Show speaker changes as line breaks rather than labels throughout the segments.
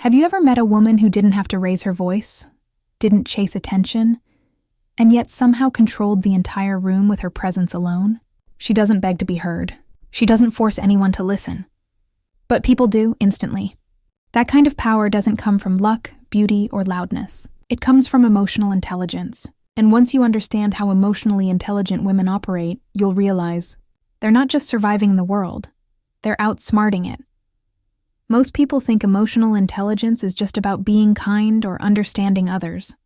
Have you ever met a woman who didn't have to raise her voice, didn't chase attention, and yet somehow controlled the entire room with her presence alone? She doesn't beg to be heard. She doesn't force anyone to listen. But people do instantly. That kind of power doesn't come from luck, beauty, or loudness. It comes from emotional intelligence. And once you understand how emotionally intelligent women operate, you'll realize they're not just surviving the world, they're outsmarting it. Most people think emotional intelligence is just about being kind or understanding others.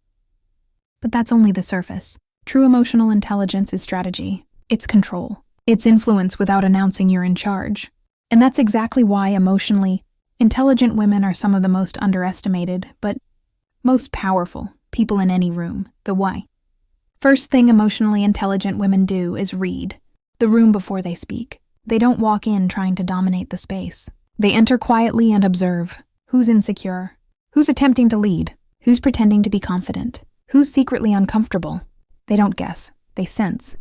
But that's only the surface. True emotional intelligence is strategy. It's control. It's influence without announcing you're in charge. And that's exactly why emotionally intelligent women are some of the most underestimated, but most powerful people in any room. The why. First thing emotionally intelligent women do is read the room before they speak. They don't walk in trying to dominate the space. They enter quietly and observe who's insecure, who's attempting to lead, who's pretending to be confident, who's secretly uncomfortable. They don't guess, they sense.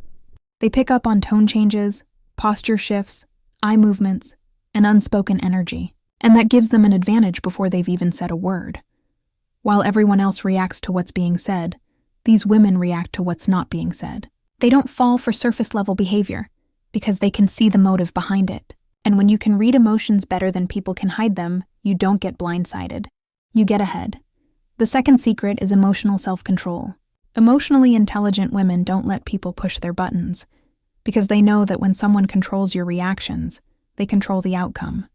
They pick up on tone changes, posture shifts, eye movements, and unspoken energy, and that gives them an advantage before they've even said a word. While everyone else reacts to what's being said, these women react to what's not being said. They don't fall for surface-level behavior because they can see the motive behind it. And when you can read emotions better than people can hide them, you don't get blindsided. You get ahead. The second secret is emotional self-control. Emotionally intelligent women don't let people push their buttons because they know that when someone controls your reactions, they control the outcome.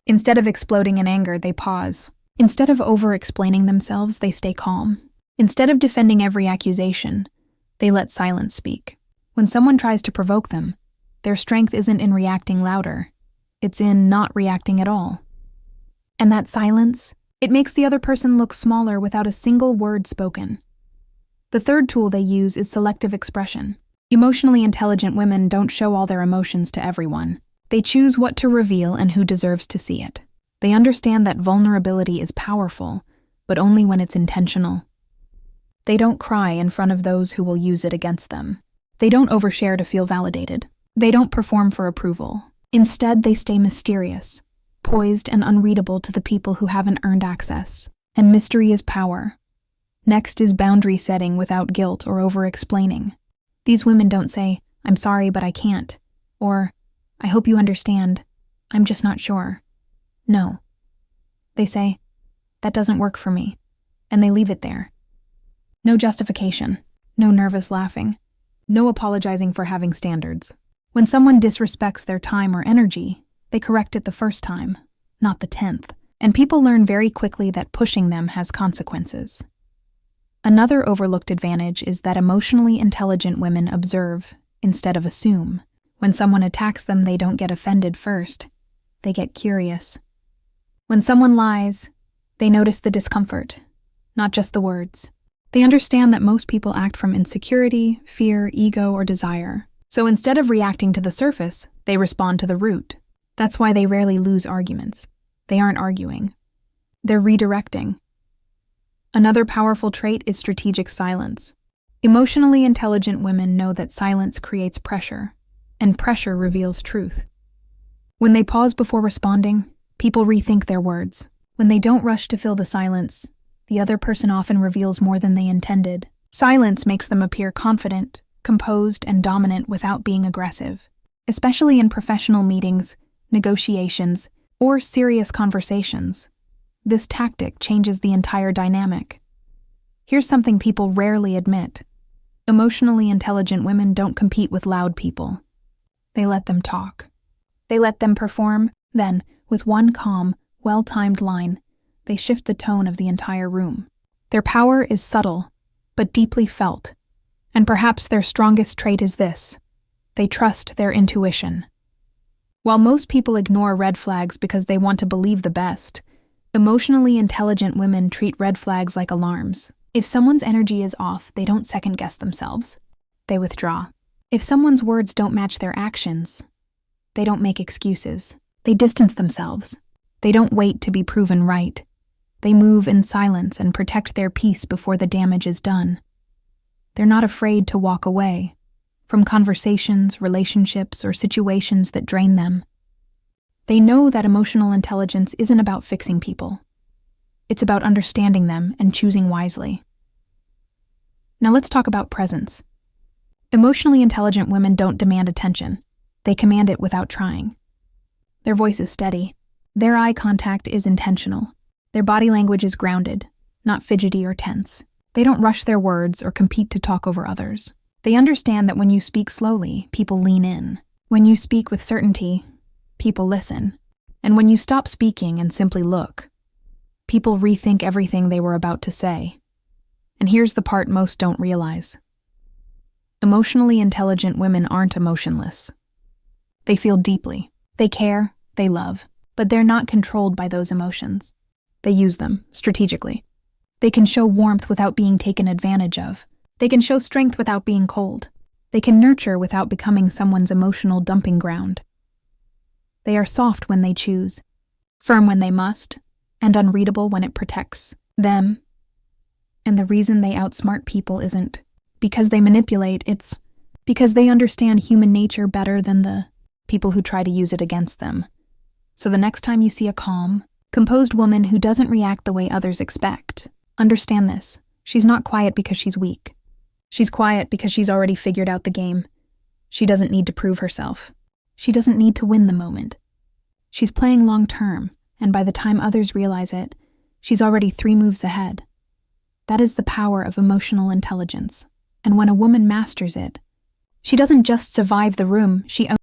Instead of exploding in anger, they pause. Instead of over-explaining themselves, they stay calm. Instead of defending every accusation, they let silence speak. When someone tries to provoke them, their strength isn't in reacting louder, it's in not reacting at all. And that silence, it makes the other person look smaller without a single word spoken. The third tool they use is selective expression. Emotionally intelligent women don't show all their emotions to everyone. They choose what to reveal and who deserves to see it. They understand that vulnerability is powerful, but only when it's intentional. They don't cry in front of those who will use it against them. They don't overshare to feel validated. They don't perform for approval. Instead, they stay mysterious, poised and unreadable to the people who haven't earned access. And mystery is power. Next is boundary setting without guilt or over-explaining. These women don't say, "I'm sorry, but I can't," or "I hope you understand, I'm just not sure." No. They say, "That doesn't work for me," and they leave it there. No justification, no nervous laughing, no apologizing for having standards. When someone disrespects their time or energy, they correct it the first time, not the 10th, and people learn very quickly that pushing them has consequences. Another overlooked advantage is that emotionally intelligent women observe instead of assume. When someone attacks them, they don't get offended first. They get curious. When someone lies, they notice the discomfort, not just the words. They understand that most people act from insecurity, fear, ego, or desire. So instead of reacting to the surface, they respond to the root. That's why they rarely lose arguments. They aren't arguing. They're redirecting. Another powerful trait is strategic silence. Emotionally intelligent women know that silence creates pressure, and pressure reveals truth. When they pause before responding, people rethink their words. When they don't rush to fill the silence, the other person often reveals more than they intended. Silence makes them appear confident, composed, and dominant without being aggressive. Especially in professional meetings, negotiations, or serious conversations. This tactic changes the entire dynamic. Here's something people rarely admit. Emotionally intelligent women don't compete with loud people. They let them talk. They let them perform, then, with one calm, well-timed line, they shift the tone of the entire room. Their power is subtle, but deeply felt. And perhaps their strongest trait is this: they trust their intuition. While most people ignore red flags because they want to believe the best, emotionally intelligent women treat red flags like alarms. If someone's energy is off, they don't second-guess themselves. They withdraw. If someone's words don't match their actions, they don't make excuses. They distance themselves. They don't wait to be proven right. They move in silence and protect their peace before the damage is done. They're not afraid to walk away from conversations, relationships, or situations that drain them. They know that emotional intelligence isn't about fixing people. It's about understanding them and choosing wisely. Now let's talk about presence. Emotionally intelligent women don't demand attention. They command it without trying. Their voice is steady. Their eye contact is intentional. Their body language is grounded, not fidgety or tense. They don't rush their words or compete to talk over others. They understand that when you speak slowly, people lean in. When you speak with certainty, people listen. And when you stop speaking and simply look, people rethink everything they were about to say. And here's the part most don't realize. Emotionally intelligent women aren't emotionless. They feel deeply. They care, they love, but they're not controlled by those emotions. They use them strategically. They can show warmth without being taken advantage of. They can show strength without being cold. They can nurture without becoming someone's emotional dumping ground. They are soft when they choose, firm when they must, and unreadable when it protects them. And the reason they outsmart people isn't because they manipulate, it's because they understand human nature better than the people who try to use it against them. So the next time you see a calm, composed woman who doesn't react the way others expect, understand this. She's not quiet because she's weak. She's quiet because she's already figured out the game. She doesn't need to prove herself. She doesn't need to win the moment. She's playing long term, and by the time others realize it, she's already 3 moves ahead. That is the power of emotional intelligence. And when a woman masters it, she doesn't just survive the room, she